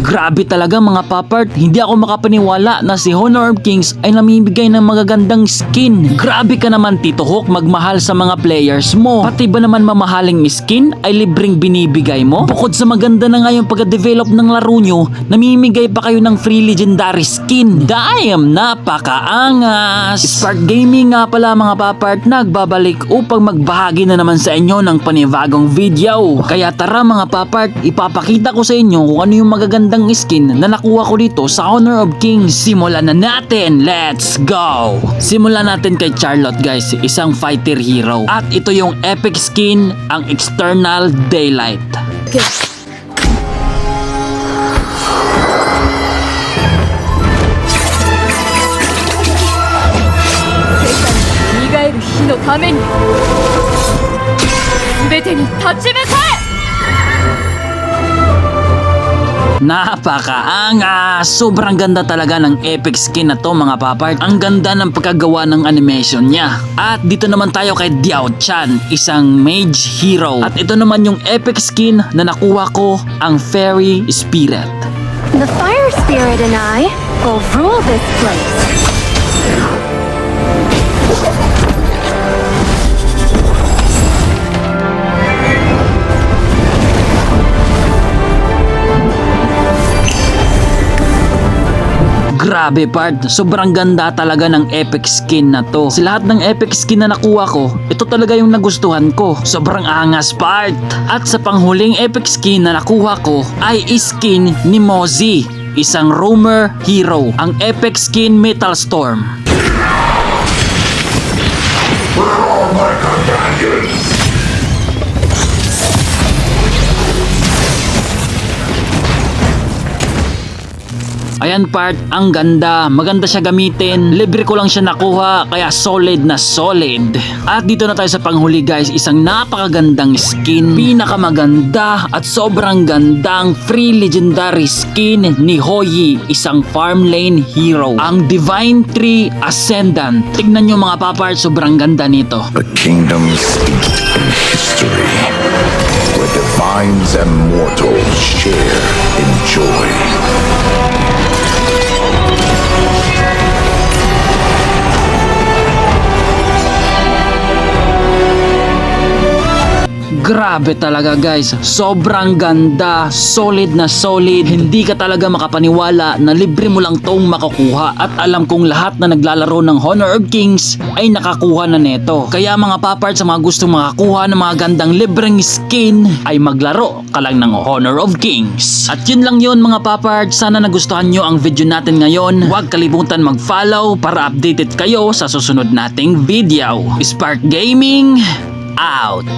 Grabe talaga mga papart, hindi ako makapaniwala na si Honor of Kings ay namimigay ng magagandang skin. Grabe ka naman Tito Hawk, magmahal sa mga players mo. Pati ba naman mamahaling skin ay libreng binibigay mo? Bukod sa maganda na nga yung pagka-develop ng laro nyo, namimigay pa kayo ng free legendary skin. Damn, napakaangas! Spark Gaming nga pala mga papart, nagbabalik upang magbahagi na naman sa inyo ng panibagong video. Kaya tara mga papart, ipapakita ko sa inyo kung ano yung magagandang skin na nakuha ko dito sa Honor of Kings. Simulan na natin, let's go! Simulan natin kay Charlotte guys, isang fighter hero. At ito yung epic skin, ang External Daylight. Napakaangas! Sobrang ganda talaga ng epic skin na to mga papart. Ang ganda ng pagkagawa ng animation niya. At dito naman tayo kay Diao Chan, isang mage hero. At ito naman yung epic skin na nakuha ko, ang Fairy Spirit. The fire spirit and I will rule this place. Grabe part, sobrang ganda talaga ng epic skin na to. Sa lahat ng epic skin na nakuha ko, ito talaga yung nagustuhan ko. Sobrang angas part. At sa panghuling epic skin na nakuha ko ay skin ni Mozzie, isang roamer hero, ang epic skin Metal Storm. Where are all my companions? Ayan part, ang ganda, maganda siya gamitin, libre ko lang siya nakuha, kaya solid na solid. At dito na tayo sa panghuli guys, isang napakagandang skin, pinakamaganda at sobrang gandang free legendary skin ni Hoyi, isang farm lane hero, ang Divine Tree Ascendant. Tignan nyo mga papart, sobrang ganda nito. A kingdom steeped in history, where divines and mortals share in joy. Grabe talaga guys, sobrang ganda, solid na solid, hindi ka talaga makapaniwala na libre mo lang tong makukuha. At alam kong lahat na naglalaro ng Honor of Kings ay nakakuha na neto. Kaya mga papart, sa mga gustong makakuha ng mga gandang libreng skin ay maglaro ka lang ng Honor of Kings. At yun lang yun mga papart, sana nagustuhan nyo ang video natin ngayon. Huwag kalimutan mag-follow para updated kayo sa susunod nating video. Spark Gaming out!